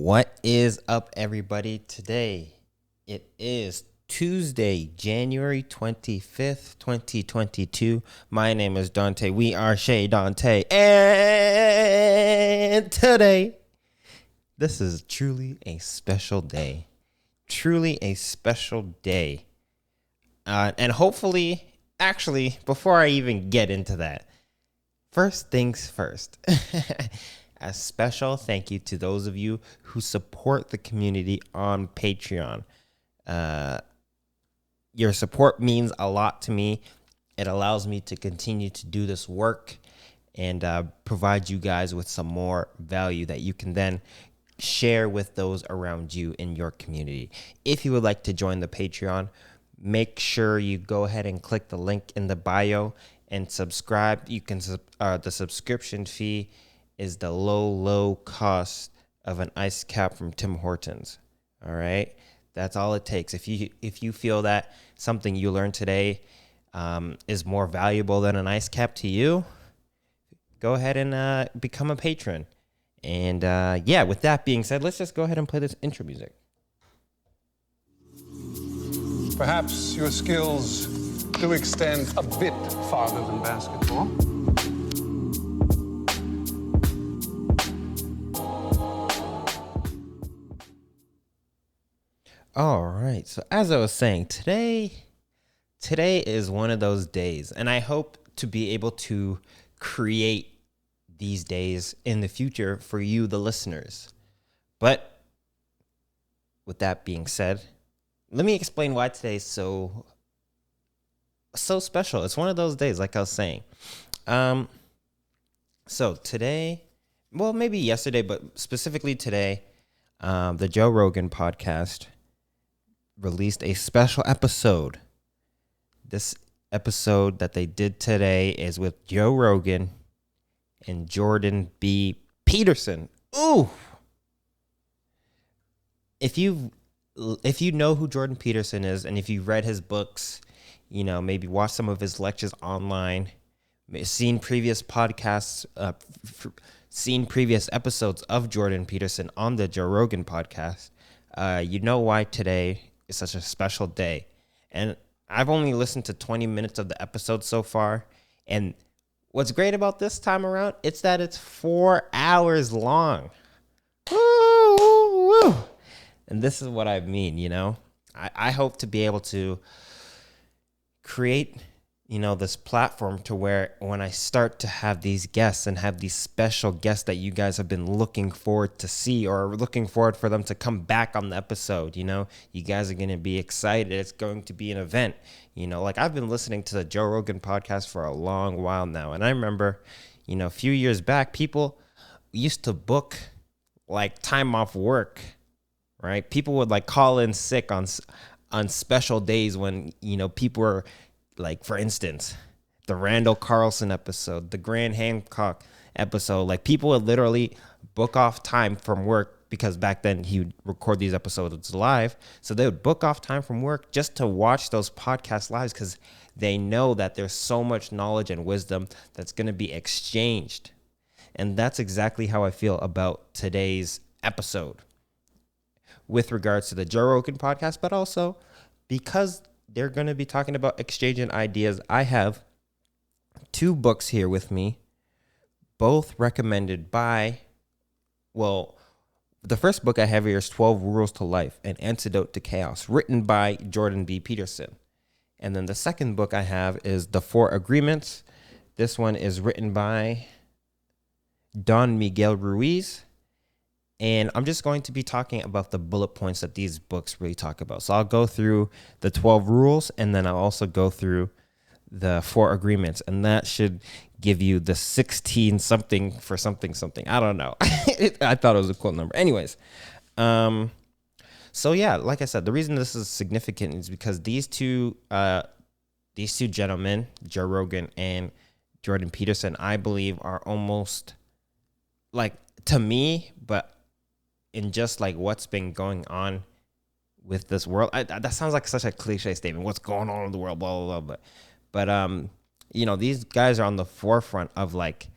What is up, everybody? Today, it is Tuesday, January 25th, 2022. My name is Dante. We are Chez Dante. And today, this is truly a special day. Truly a special day. And hopefully, actually, before I even get into that, first things first. A special thank you to those of you who support the community on Patreon. Your support means a lot to me. It allows me to continue to do this work and provide you guys with some more value that you can then share with those around you in your community. If you would like to join the Patreon, make sure you go ahead and click the link in the bio and subscribe. You can the subscription fee is the low cost of an ice cap from Tim Hortons. All right, that's all it takes. If you feel that something you learned today is more valuable than an ice cap to you, go ahead and become a patron. And with that being said, let's just go ahead and play this intro music. Perhaps your skills do extend a bit farther than basketball. All right. So as I was saying, today is one of those days, and I hope to be able to create these days in the future for you, the listeners. But with that being said, let me explain why today is so special. It's one of those days, like I was saying. So today, well, maybe yesterday, but specifically today, the Joe Rogan podcast released a special episode. This episode that they did today is with Joe Rogan and Jordan B. Peterson. Ooh! If you know who Jordan Peterson is, and if you've read his books, maybe watch some of his lectures online, seen previous podcasts, seen previous episodes of Jordan Peterson on the Joe Rogan podcast, you know why today is such a special day. And I've only listened to 20 minutes of the episode so far. And what's great about this time around, it's that it's 4 hours long. Woo, woo, woo. And this is what I mean, I hope to be able to create, this platform to where when I start to have these guests and have these special guests that you guys have been looking forward to see or looking forward for them to come back on the episode, you guys are going to be excited. It's going to be an event, like I've been listening to the Joe Rogan podcast for a long while now. And I remember, a few years back, people used to book like time off work, right? People would like call in sick on special days when, people were like, for instance, the Randall Carlson episode, the Grant Hancock episode, like people would literally book off time from work because back then he would record these episodes live. So they would book off time from work just to watch those podcast lives because they know that there's so much knowledge and wisdom that's going to be exchanged. And that's exactly how I feel about today's episode with regards to the Joe Rogan podcast, but also because they're going to be talking about exchanging ideas. I have 2 books here with me, both recommended by, the first book I have here is 12 Rules to Life, An Antidote to Chaos, written by Jordan B. Peterson. And then the second book I have is The 4 Agreements. This one is written by Don Miguel Ruiz. And I'm just going to be talking about the bullet points that these books really talk about. So I'll go through the 12 rules, and then I'll also go through the 4 agreements. And that should give you the 16 something for something. I don't know. I thought it was a cool number. Anyways. So yeah, like I said, the reason this is significant is because these two gentlemen, Joe Rogan and Jordan Peterson, I believe are almost like, to me, but in just like what's been going on with this world. That sounds like such a cliche statement. What's going on in the world, blah, blah, blah. But these guys are on the forefront of like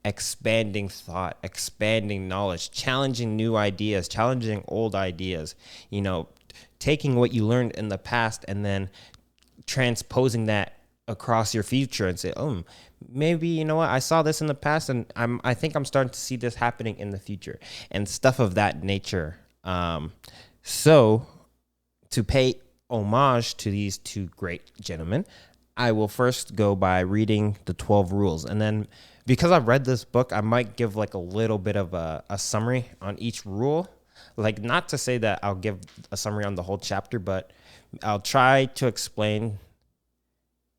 expanding thought, expanding knowledge, challenging new ideas, challenging old ideas, taking what you learned in the past and then transposing that across your future and say, oh, maybe, what, I saw this in the past and I think I'm starting to see this happening in the future and stuff of that nature. So to pay homage to these two great gentlemen, I will first go by reading the 12 rules. And then because I've read this book, I might give like a little bit of a summary on each rule. Like, not to say that I'll give a summary on the whole chapter, but I'll try to explain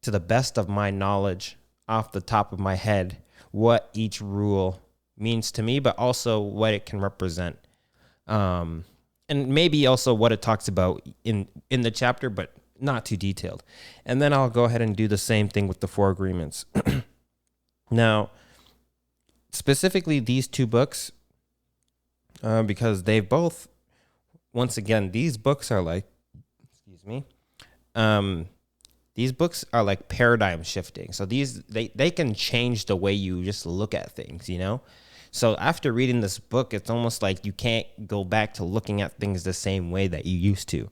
to the best of my knowledge off the top of my head what each rule means to me, but also what it can represent. And maybe also what it talks about in the chapter, but not too detailed. And then I'll go ahead and do the same thing with the 4 agreements. Now, specifically these 2 books, because they both, once again, these books are like, these books are like paradigm shifting. So they can change the way you just look at things, So after reading this book, it's almost like you can't go back to looking at things the same way that you used to.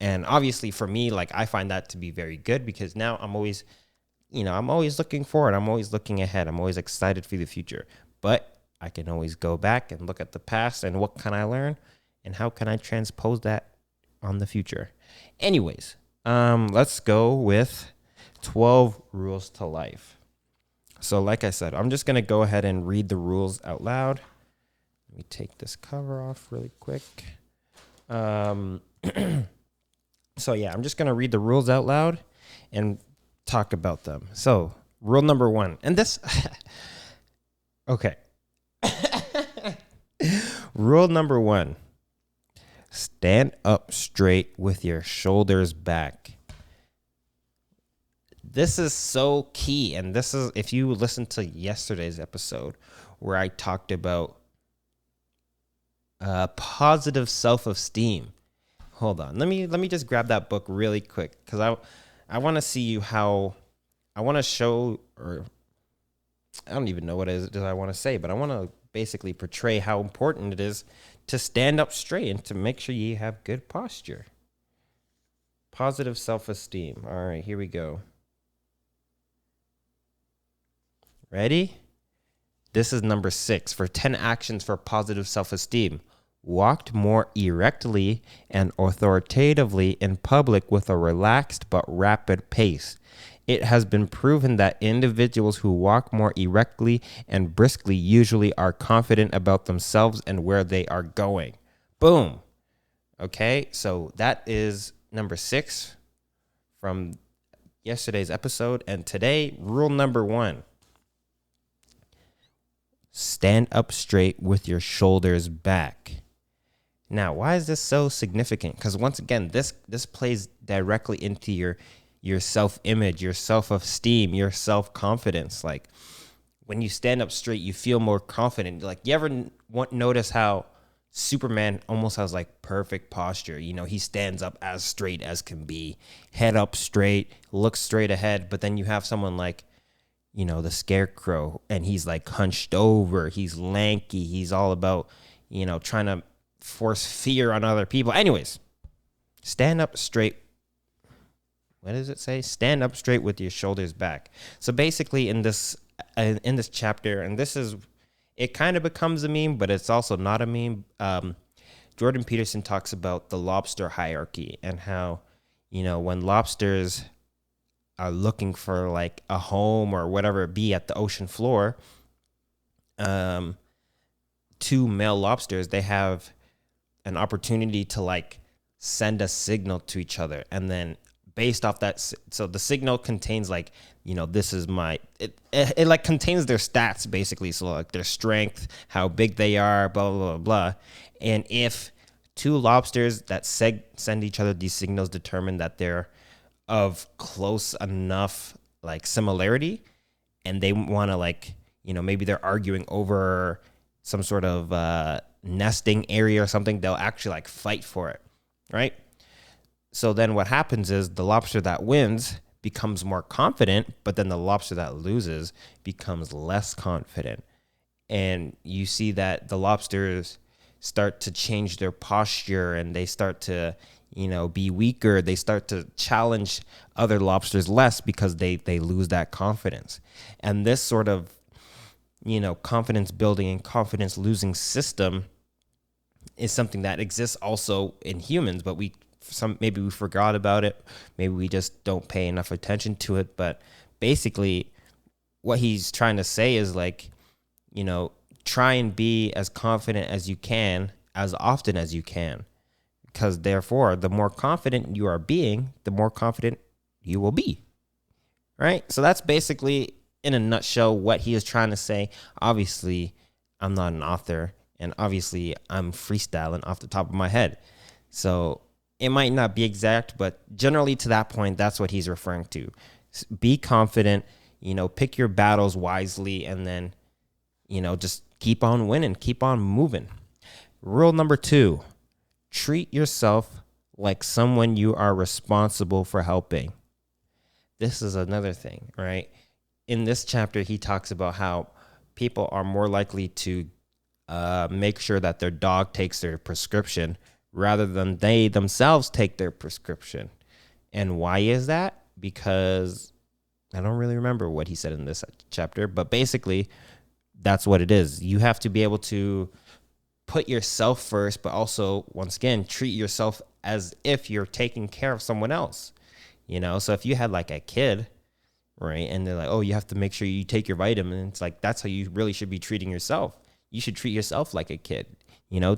And obviously for me, like, I find that to be very good because now I'm always, I'm always looking forward. I'm always looking ahead. I'm always excited for the future. But I can always go back and look at the past and what can I learn and how can I transpose that on the future. Anyways, let's go with 12 rules to life. So like I said, I'm just going to go ahead and read the rules out loud. Let me take this cover off really quick. So yeah, I'm just going to read the rules out loud and talk about them. So rule number 1, and this, okay. Rule number 1, stand up straight with your shoulders back. This is so key. And this is, if you listen to yesterday's episode where I talked about positive self-esteem. Hold on. Let me just grab that book really quick because I want to see you how I want to show, or I don't even know what it is I want to say, but I want to basically portray how important it is to stand up straight and to make sure you have good posture. Positive self-esteem. All right, here we go. Ready? This is number 6 for 10 actions for positive self-esteem. Walked more erectly and authoritatively in public with a relaxed but rapid pace. It has been proven that individuals who walk more erectly and briskly usually are confident about themselves and where they are going. Boom. Okay, so that is number 6 from yesterday's episode. And today, rule number 1. Stand up straight with your shoulders back. Now, why is this so significant? Because once again, this plays directly into your self-image, your self-esteem, your self-confidence. Like, when you stand up straight, you feel more confident. Like, you ever notice how Superman almost has like perfect posture? He stands up as straight as can be, head up straight, looks straight ahead. But then you have someone like, the Scarecrow, and he's like hunched over, he's lanky, he's all about, trying to force fear on other people. Anyways, stand up straight. What does it say? Stand up straight with your shoulders back. So basically in this chapter, and this is, it kind of becomes a meme, but it's also not a meme. Jordan Peterson talks about the Lobster Hierarchy and how, when lobsters are looking for like a home or whatever it be at the ocean floor, 2 male lobsters, they have an opportunity to like send a signal to each other. And then based off that, so the signal contains like, this is my, it like contains their stats basically. So like their strength, how big they are, blah, blah, blah, blah. And if 2 lobsters that send each other these signals determine that they're of close enough like similarity, and they want to like, maybe they're arguing over some sort of nesting area or something, they'll actually like fight for it, right? So then what happens is the lobster that wins becomes more confident, but then the lobster that loses becomes less confident. And you see that the lobsters start to change their posture, and they start to, be weaker. They start to challenge other lobsters less because they lose that confidence. And this sort of, confidence building and confidence losing system is something that exists also in humans, but maybe we forgot about it. Maybe we just don't pay enough attention to it. But basically what he's trying to say is like, try and be as confident as you can, as often as you can, because therefore the more confident you are being, the more confident you will be. Right. So that's basically in a nutshell what he is trying to say. Obviously, I'm not an author, and obviously I'm freestyling off the top of my head. So it might not be exact, but generally to that point, that's what he's referring to. Be confident, pick your battles wisely, and then, just keep on winning, keep on moving. Rule number 2, treat yourself like someone you are responsible for helping. This is another thing, right? In this chapter, he talks about how people are more likely to make sure that their dog takes their prescription rather than they themselves take their prescription. And why is that? Because I don't really remember what he said in this chapter, but basically that's what it is. You have to be able to put yourself first, but also, once again, treat yourself as if you're taking care of someone else. So if you had like a kid, right, and they're like, oh, you have to make sure you take your vitamins, it's like, that's how you really should be treating yourself. You should treat yourself like a kid.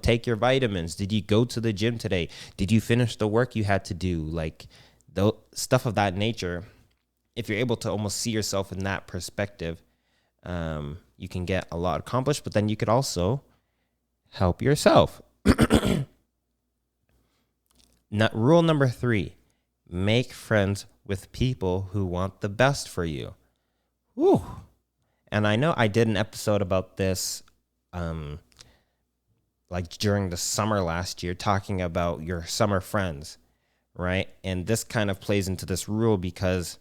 Take your vitamins. Did you go to the gym today? Did you finish the work you had to do? Like, the stuff of that nature. If you're able to almost see yourself in that perspective, you can get a lot accomplished, but then you could also help yourself. Rule number 3, make friends with people who want the best for you. Whew. And I know I did an episode about this like during the summer last year, talking about your summer friends, right? And this kind of plays into this rule because,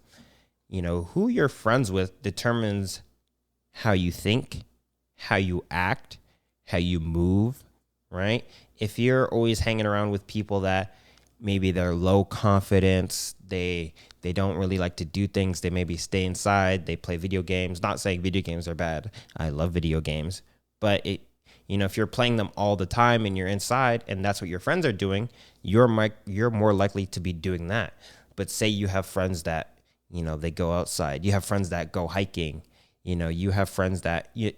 who you're friends with determines how you think, how you act, how you move, right? If you're always hanging around with people that maybe they're low confidence, they don't really like to do things, they maybe stay inside, they play video games. Not saying video games are bad. I love video games. But if you're playing them all the time and you're inside and that's what your friends are doing, you're more likely to be doing that. But say you have friends that, they go outside. You have friends that go hiking. You have friends that you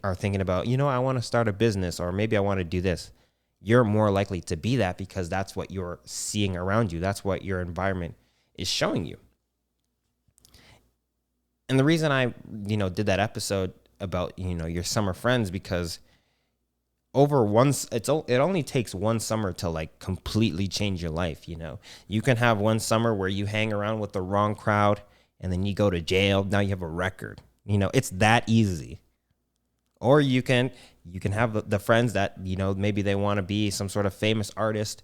are thinking about, I want to start a business, or maybe I want to do this. You're more likely to be that because that's what you're seeing around you. That's what your environment is showing you. And the reason I, did that episode about, your summer friends, because it only takes one summer to like completely change your life. You can have one summer where you hang around with the wrong crowd and then you go to jail. Now you have a record. It's that easy. Or you can have the friends that, maybe they want to be some sort of famous artist,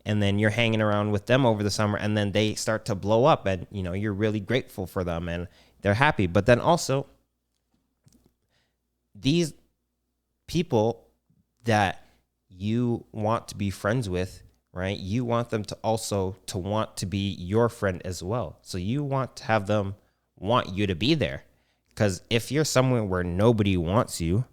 and then you're hanging around with them over the summer, and then they start to blow up, and, you're really grateful for them and they're happy. But then also, these people that you want to be friends with, right? You want them to also to want to be your friend as well. So you want to have them want you to be there. Because if you're somewhere where nobody wants you,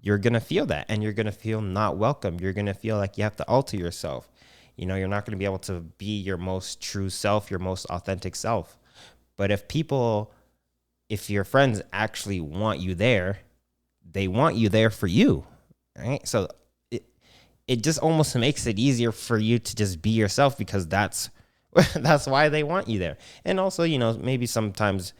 you're going to feel that, and you're going to feel not welcome. You're going to feel like you have to alter yourself. You're not going to be able to be your most true self, your most authentic self. But if your friends actually want you there, they want you there for you, right? So it just almost makes it easier for you to just be yourself, because that's why they want you there. And also, maybe sometimes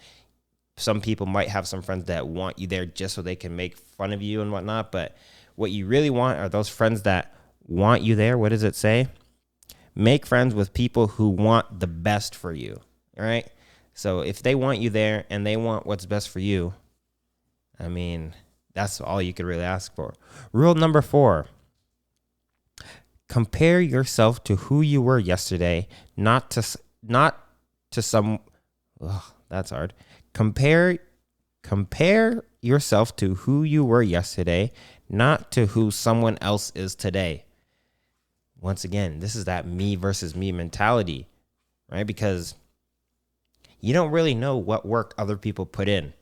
some people might have some friends that want you there just so they can make fun of you and whatnot. But what you really want are those friends that want you there. What does it say? Make friends with people who want the best for you. All right. So if they want you there and they want what's best for you, I mean, that's all you could really ask for. Rule number 4, compare yourself to who you were yesterday, not to some Ugh, that's hard. Compare yourself to who you were yesterday, not to who someone else is today. Once again, this is that me versus me mentality, right? Because you don't really know what work other people put in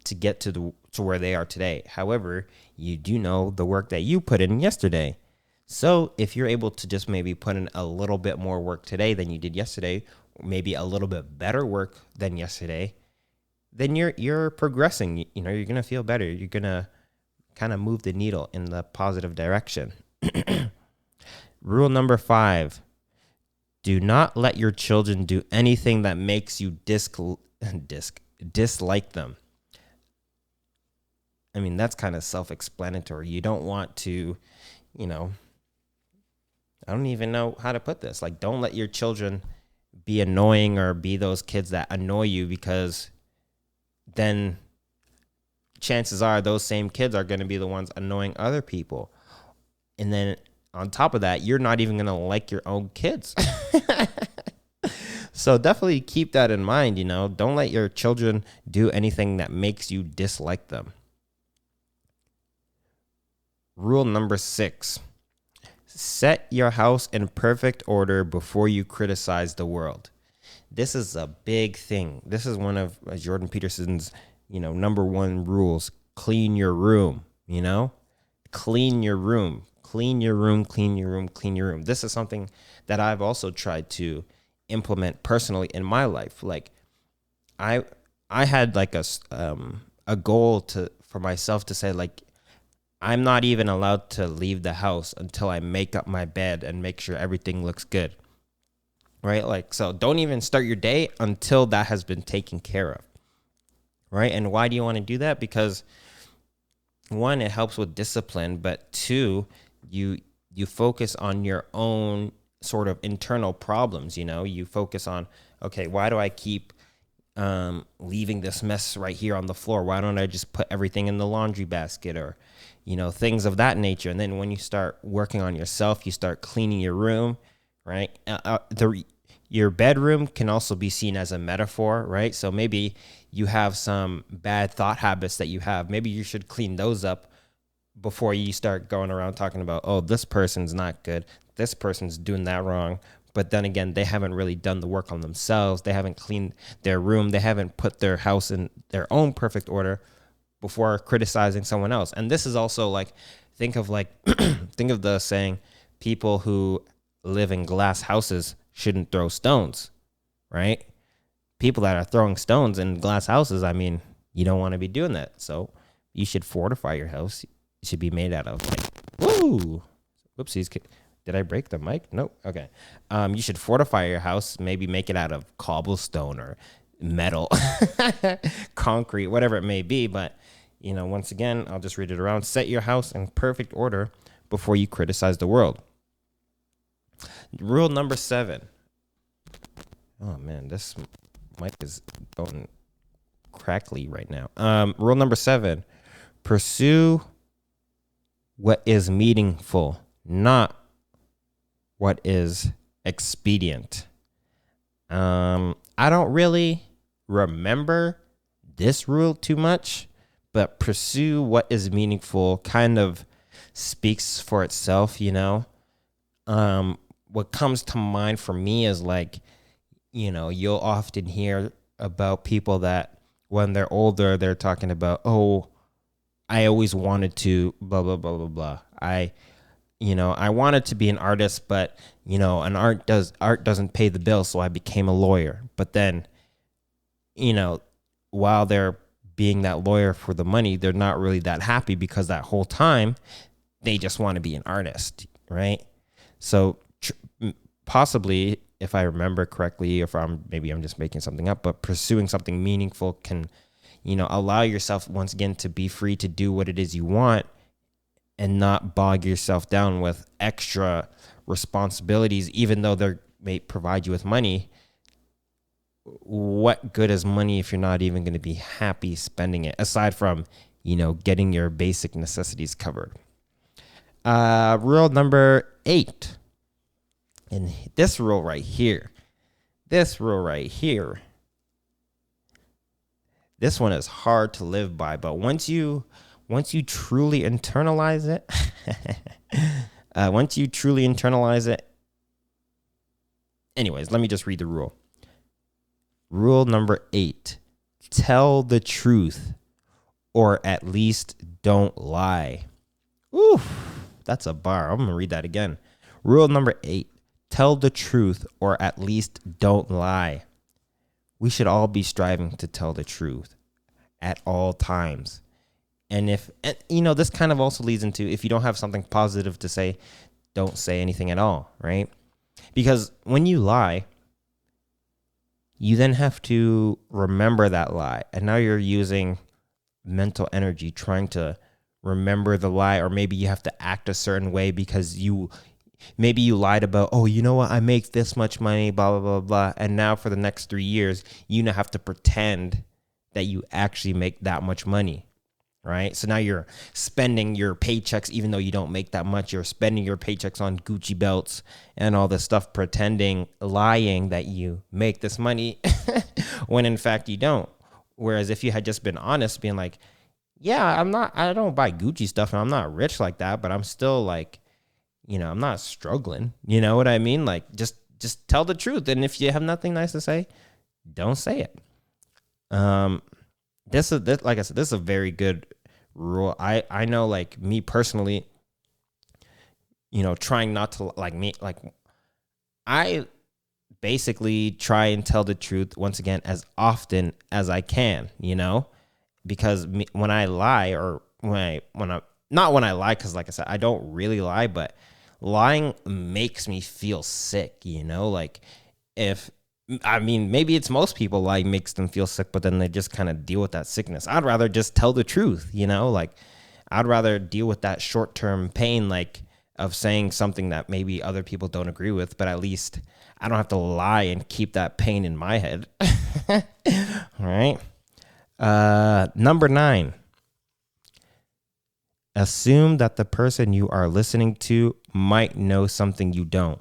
to get to where they are today. However, you do know the work that you put in yesterday. So if you're able to just maybe put in a little bit more work today than you did yesterday, or maybe a little bit better work than yesterday, then you're progressing. You know, you're gonna feel better. You're gonna kind of move the needle in the positive direction. Rule number 5: do not let your children do anything that makes you dislike them. I mean, that's kind of self-explanatory. You don't want to, you know, I don't even know how to put this. Like, don't let your children be annoying or be those kids that annoy you, because then chances are those same kids are going to be the ones annoying other people. And then on top of that, you're not even going to like your own kids. So definitely keep that in mind, you know. Don't let your children do anything that makes you dislike them. Rule number 6: set your house in perfect order before you criticize the world. This is a big thing. This is one of Jordan Peterson's, number one rules. Clean your room, clean your room, clean your room, clean your room, clean your room. This is something that I've also tried to implement personally in my life. Like I had like a goal for myself to say, like, I'm not even allowed to leave the house until I make up my bed and make sure everything looks good. Right? Like, so don't even start your day until that has been taken care of. Right? And why do you want to do that? Because one, it helps with discipline, but two, you focus on your own sort of internal problems. You focus on, okay, why do I keep leaving this mess right here on the floor? Why don't I just put everything in the laundry basket, or things of that nature? And then when you start working on yourself, you start cleaning your room, right? Your bedroom can also be seen as a metaphor, right? So maybe you have some bad thought habits that you have. Maybe you should clean those up before you start going around talking about, oh, this person's not good, this person's doing that wrong. But then again, they haven't really done the work on themselves. They haven't cleaned their room. They haven't put their house in their own perfect order before criticizing someone else. And this is also like, think of the saying, people who live in glass houses shouldn't throw stones, right? People that are throwing stones in glass houses, I mean, you don't want to be doing that. So you should fortify your house. It should be made out of whoopsies. Did I break the mic? Nope. Okay. You should fortify your house, maybe make it out of cobblestone or metal, concrete, whatever it may be. But, once again, I'll just read it around. Set your house in perfect order before you criticize the world. Rule number 7. Oh, man, this mic is going crackly right now. Rule number 7. Pursue what is meaningful, not what is expedient. I don't really remember this rule too much, but pursue what is meaningful kind of speaks for itself, What comes to mind for me is like, you'll often hear about people that when they're older, they're talking about, oh, I always wanted to blah, blah, blah, blah, blah. I wanted to be an artist, but, art doesn't pay the bills, so I became a lawyer. But then, while they're being that lawyer for the money, they're not really that happy, because that whole time they just want to be an artist, right? So possibly, if I remember correctly, maybe I'm just making something up, but pursuing something meaningful can, allow yourself once again to be free to do what it is you want, and not bog yourself down with extra responsibilities, even though they may provide you with money. What good is money if you're not even going to be happy spending it, aside from, getting your basic necessities covered? Rule number 8. And this rule right here This one is hard to live by, but once you truly internalize it, anyways, let me just read the rule. Rule number 8, tell the truth, or at least don't lie. Oof, that's a bar. I'm going to read that again. Rule number 8, tell the truth, or at least don't lie. We should all be striving to tell the truth at all times. And this kind of also leads into, if you don't have something positive to say, don't say anything at all, right? Because when you lie, you then have to remember that lie. And now you're using mental energy trying to remember the lie, or maybe you have to act a certain way because maybe you lied about, oh, you know what, I make this much money, blah, blah, blah, blah. And now for the next 3 years, you now have to pretend that you actually make that much money, right? So now you're spending your paychecks, even though you don't make that much. You're spending your paychecks on Gucci belts and all this stuff, lying that you make this money when in fact you don't. Whereas if you had just been honest, being like, yeah, I don't buy Gucci stuff and I'm not rich like that, but I'm still like, I'm not struggling. You know what I mean? Like, just tell the truth. And if you have nothing nice to say, don't say it. This like I said, this is a very good rule. I know, like, me personally, trying not to, I basically try and tell the truth once again as often as I can, because when I lie, or not when I lie, because like I said, I don't really lie, but lying makes me feel sick, like maybe it's most people, lying makes them feel sick, but then they just kind of deal with that sickness. I'd rather just tell the truth, like I'd rather deal with that short-term pain, like of saying something that maybe other people don't agree with, but at least I don't have to lie and keep that pain in my head. All right. Number 9. Assume that the person you are listening to might know something you don't.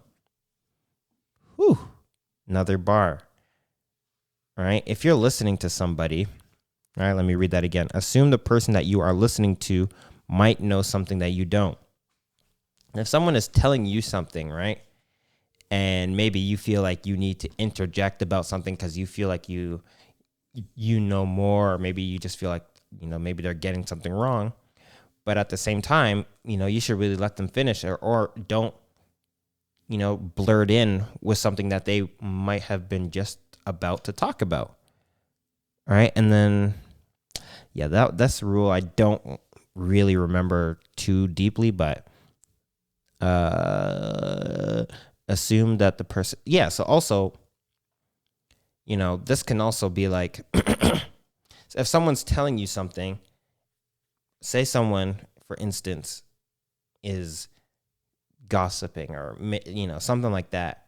Whew. Another bar. All right. If you're listening to somebody, all right, let me read that again. Assume the person that you are listening to might know something that you don't. If someone is telling you something, right, and maybe you feel like you need to interject about something because you feel like you know more, or maybe you just feel like, maybe they're getting something wrong. But at the same time, you should really let them finish, or don't, blurt in with something that they might have been just about to talk about. All right. And then, yeah, that's the rule. I don't really remember too deeply, but assume that the person, yeah. So also, this can also be like, if someone's telling you something, say someone, for instance, is gossiping or, something like that,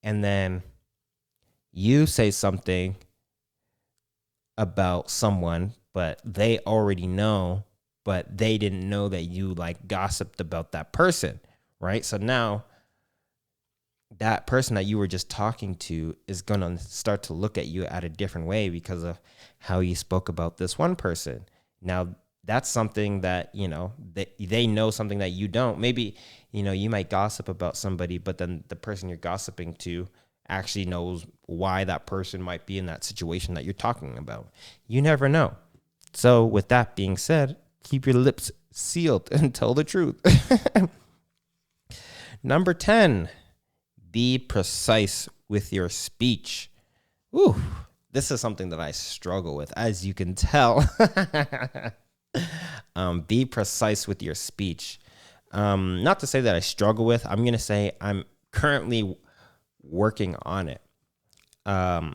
and then you say something about someone, but they already know, but they didn't know that you like gossiped about that person, right? So now that person that you were just talking to is going to start to look at you at a different way because of how you spoke about this one person. Now, that's something that, they know something that you don't. Maybe, you might gossip about somebody, but then the person you're gossiping to actually knows why that person might be in that situation that you're talking about. You never know. So with that being said, keep your lips sealed and tell the truth. Number 10, be precise with your speech. Ooh, this is something that I struggle with, as you can tell. Be precise with your speech. Not to say that I struggle with, I'm going to say I'm currently working on it. Kind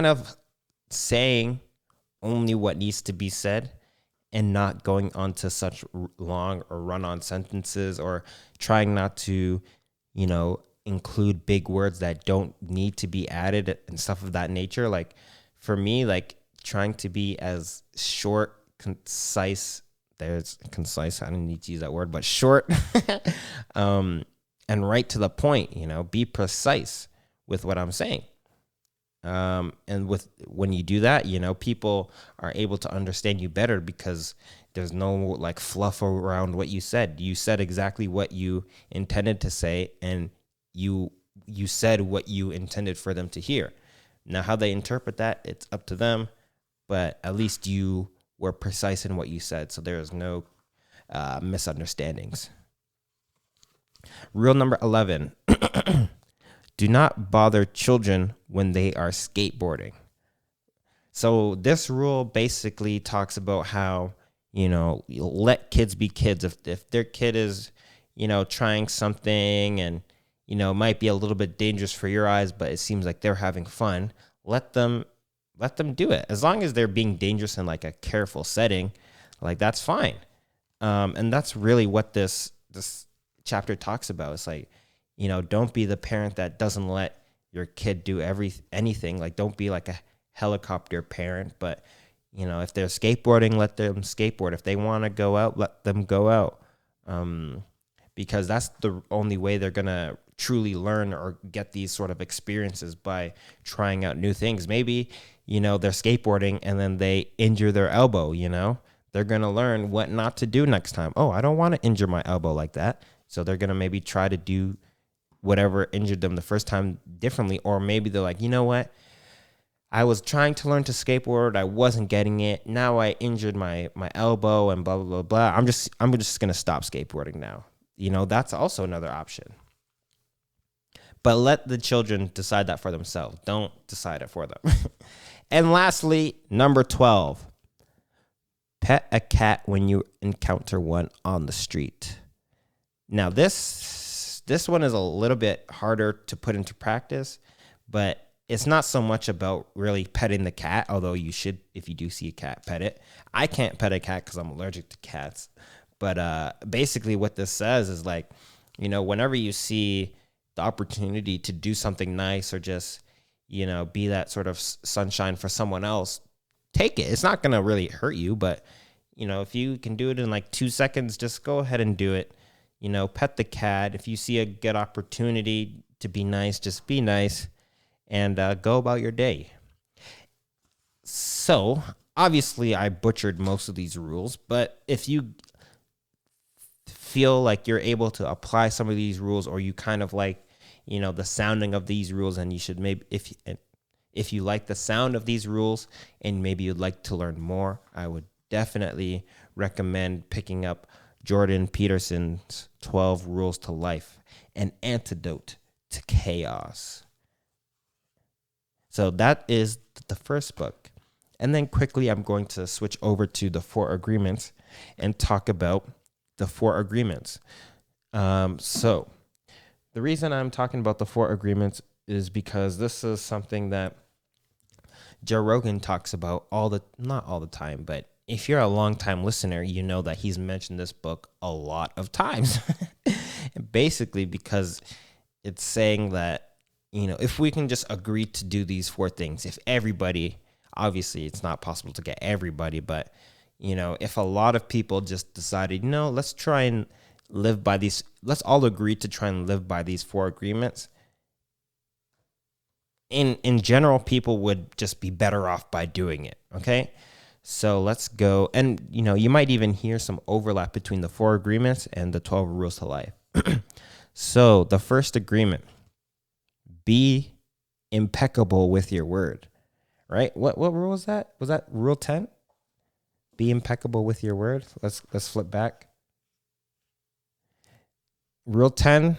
of saying only what needs to be said and not going on to such long or run-on sentences, or trying not to, include big words that don't need to be added and stuff of that nature. Like for me, like trying to be as short, concise, there's concise, I don't need to use that word, but short, and right to the point, be precise with what I'm saying. And when you do that, people are able to understand you better because there's no like fluff around what you said. You said exactly what you intended to say, and you said what you intended for them to hear. Now, how they interpret that, it's up to them, but at least you were precise in what you said, so there is no misunderstandings. Rule number 11. Do not bother children when they are skateboarding. So this rule basically talks about how, let kids be kids. If their kid is, trying something and, might be a little bit dangerous for your eyes, but it seems like they're having fun, let them do it. As long as they're being dangerous in like a careful setting, like that's fine. And that's really what this chapter talks about. It's like, don't be the parent that doesn't let your kid do anything. Like, don't be like a helicopter parent, but if they're skateboarding, let them skateboard. If they want to go out, let them go out. Because that's the only way they're going to truly learn or get these sort of experiences, by trying out new things. Maybe, they're skateboarding and then they injure their elbow, they're going to learn what not to do next time. Oh, I don't want to injure my elbow like that. So they're going to maybe try to do whatever injured them the first time differently. Or maybe they're like, you know what? I was trying to learn to skateboard. I wasn't getting it. Now I injured my elbow and blah, blah, blah, blah. I'm just going to stop skateboarding now. That's also another option. But let the children decide that for themselves. Don't decide it for them. And lastly, number 12, pet a cat when you encounter one on the street. Now, this one is a little bit harder to put into practice, but it's not so much about really petting the cat, although you should, if you do see a cat, pet it. I can't pet a cat because I'm allergic to cats. But basically what this says is like, whenever you see the opportunity to do something nice or just, be that sort of sunshine for someone else, take it. It's not going to really hurt you, but, if you can do it in like 2 seconds, just go ahead and do it. Pet the cat. If you see a good opportunity to be nice, just be nice and go about your day. So, obviously, I butchered most of these rules, but if you feel like you're able to apply some of these rules, or you kind of like, the sounding of these rules, and you should maybe, if you like the sound of these rules and maybe you'd like to learn more, I would definitely recommend picking up Jordan Peterson's 12 Rules to Life, an antidote to chaos. So that is the first book. And then quickly, I'm going to switch over to the 4 agreements and talk about the 4 agreements. So the reason I'm talking about the 4 agreements is because this is something that Joe Rogan talks about not all the time, but if you're a long-time listener, you know that he's mentioned this book a lot of times. Basically because it's saying that, if we can just agree to do these 4 things, if everybody, obviously it's not possible to get everybody, but, if a lot of people just decided, let's try and live by these, let's all agree to try and live by these 4 agreements. In general, people would just be better off by doing it. Okay. So let's go. And, you might even hear some overlap between the 4 agreements and the 12 rules to life. So the first agreement, be impeccable with your word, right? What rule was that? Was that rule 10? Be impeccable with your word. Let's flip back. Rule 10,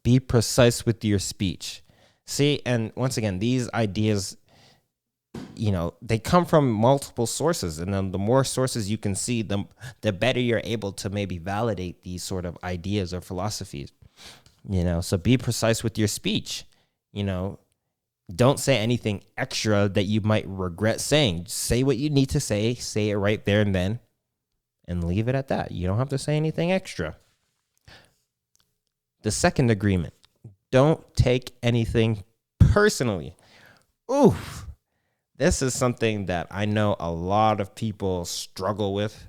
be precise with your speech. See, and once again, these ideas, they come from multiple sources, and then the more sources you can see, the better you're able to maybe validate these sort of ideas or philosophies. So be precise with your speech. Don't say anything extra that you might regret saying. Say what you need to say it right there and then, and leave it at that. You don't have to say anything extra. The second agreement, don't take anything personally. Oof. This is something that I know a lot of people struggle with.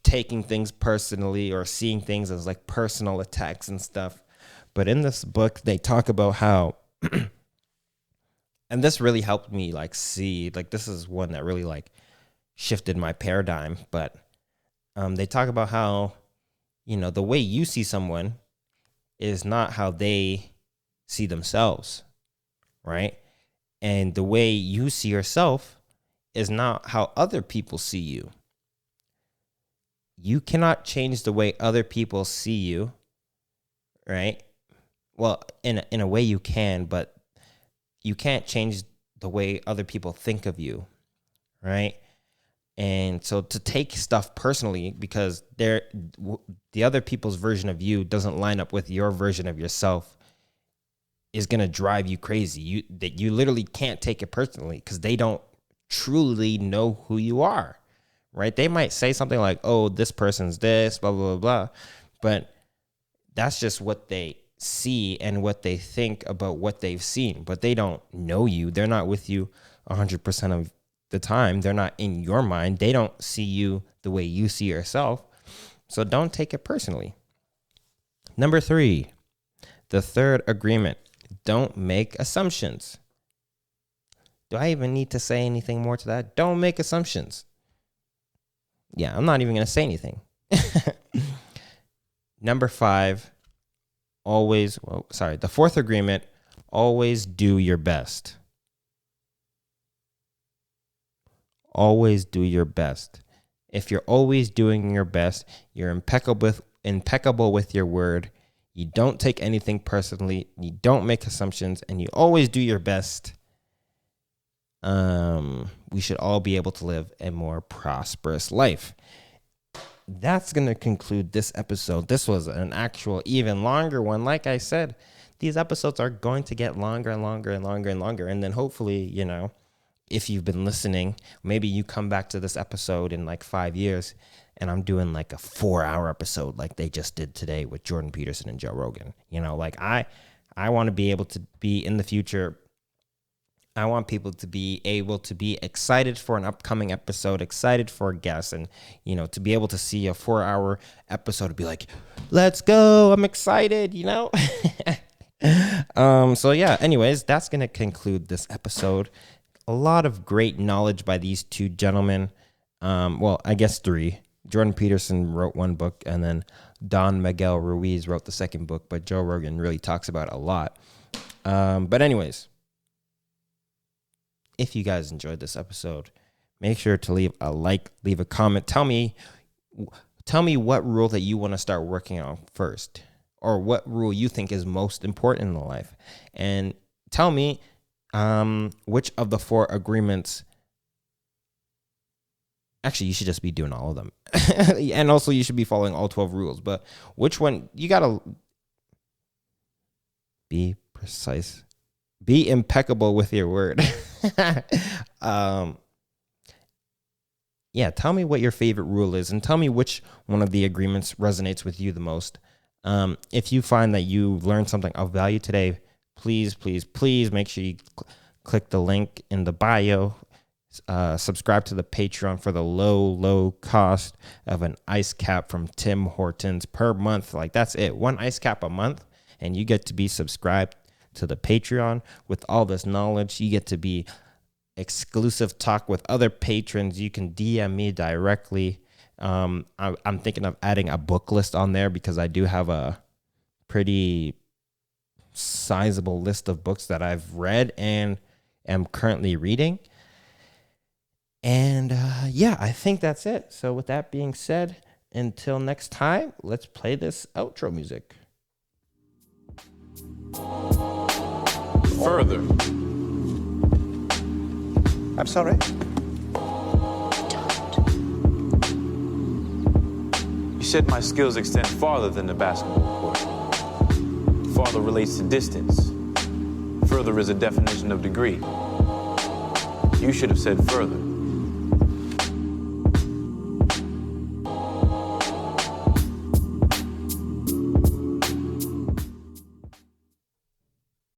Taking things personally or seeing things as like personal attacks and stuff. But in this book, they talk about how, and this really helped me like see, like this is one that really like shifted my paradigm. But they talk about how, you know, the way you see someone is not how they see themselves, right? And the way you see yourself is not how other people see you. You cannot change the way other people see you, right? Well, in a way you can, but you can't change the way other people think of you, right? And so to take stuff personally because the other people's version of you doesn't line up with your version of yourself is going to drive you crazy. You literally can't take it personally because they don't truly know who you are, right? They might say something like, oh, this person's this, blah, blah, blah, blah. But that's just what they see and what they think about what they've seen. But they don't know you. They're not with you 100% of the time. They're not in your mind. They don't see you the way you see yourself. So don't take it personally. Number 3, the third agreement. Don't make assumptions. Do I even need to say anything more to that? Don't make assumptions. Yeah, I'm not even going to say anything. Number 5, the fourth agreement, always do your best. Always do your best. If you're always doing your best, you're impeccable with your word. You don't take anything personally. You don't make assumptions, and you always do your best. We should all be able to live a more prosperous life. That's going to conclude this episode. This was an actual even longer one. Like I said, these episodes are going to get longer and longer and longer and longer. And then hopefully, you know, if you've been listening, maybe you come back to this episode in like 5 years and I'm doing like a 4-hour episode like they just did today with Jordan Peterson and Joe Rogan. You know, like I want to be able to be in the future. I want people to be able to be excited for an upcoming episode, excited for a guest, and, you know, to be able to see a 4-hour episode and be like, let's go, I'm excited, you know? So yeah, anyways, that's going to conclude this episode. A lot of great knowledge by these two gentlemen. Well, I guess 3. Jordan Peterson wrote one book, and then Don Miguel Ruiz wrote the second book, but Joe Rogan really talks about it a lot. But anyways, if you guys enjoyed this episode, make sure to leave a like, leave a comment. Tell me what rule that you want to start working on first, or what rule you think is most important in life. And tell me which of the 4 agreements. Actually, you should just be doing all of them. And also you should be following all 12 rules. But which one, you got to be precise. Be impeccable with your word. Yeah, tell me what your favorite rule is and tell me which one of the agreements resonates with you the most. If you find that you learned something of value today, please, please, please make sure you click the link in the bio. Subscribe to the Patreon for the low cost of an ice cap from Tim Hortons per month. Like, that's it. 1 ice cap a month, and you get to be subscribed to the Patreon with all this knowledge. You get to be exclusive talk with other patrons. You can DM me directly. I'm thinking of adding a book list on there because I do have a pretty sizable list of books that I've read and am currently reading. And yeah, I think that's it. So with that being said, until next time, let's play this outro music. Further. I'm sorry? You said my skills extend farther than the basketball court. Farther relates to distance. Further is a definition of degree. You should have said further.